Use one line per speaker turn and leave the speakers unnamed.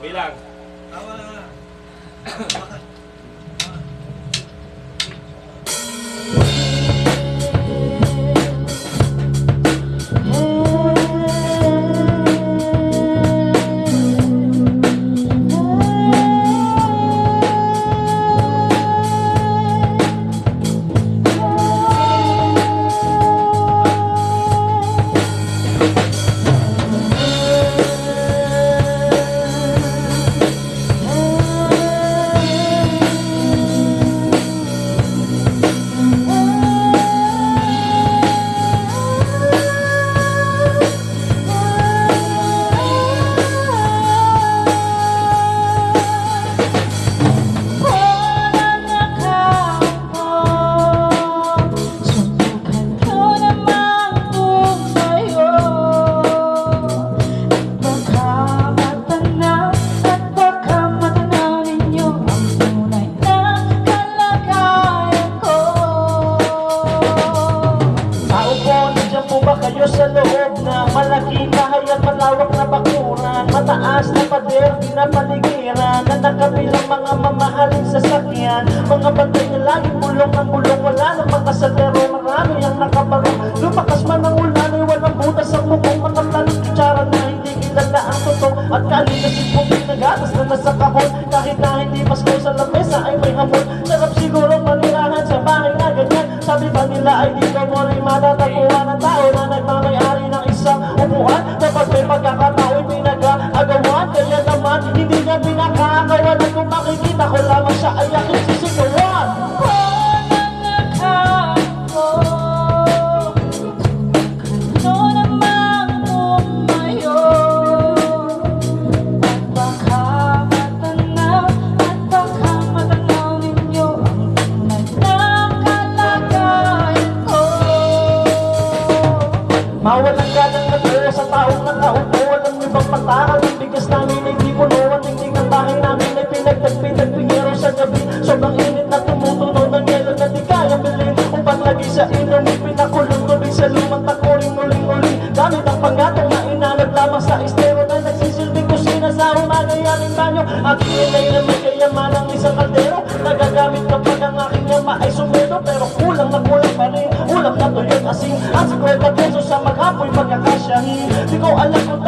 Bilang.
Tawa na.
Sa loob na malaking bahay at malawak na bakuran, mataas na pader, pinapaligiran na nakabilang mga mamahaling sasakyan, mga bantay na laging bulong ng bulong, wala ng mga saldero, marami ang nakabarong. Lumakas man ang ulan ay walang butas ang mukong, mga planong kutsara na hindi kilala ang totoo, at kalikasin kong pinagatas na nasa kahon, kahit na hindi pasko sa lamesa ay may hamon. Sarap siguro manirahan sa bahay na ganyan, sabi ba nila ay dito mo rin matatagpuan ng tao na nagmamayari ng isang upuan, dapat may pagkakatao'y pinag-aagawan. Kaya naman hindi niya pinakakawan, at kung makikita ko lamang siya ay aking sisigawan. Mawalang ganang nagdala sa taong nakaupo, walang ibang patakal, ang bigas namin ay di puno, ang tingting ng bahay namin ay pinagtagpinagpingero sa gabi. Sobrang init na tumutunog ng yelo na di kaya bilhin, upat lagi sa inumin, pinakulong tubig sa lumang takuring muling-muling, gamit ang panggatong na inanag lamang sa estero na nagsisilbing kusina sa umaga yaming banyo. Aking inay na may kayaman ang isang kaldero, nagagamit kapag ang aking yama ay sumedo, pero kulang na kulang pa rin ulam na tuyot asin at 50 pesos sa maghapoy pagkakasyahin. Di ko alam kung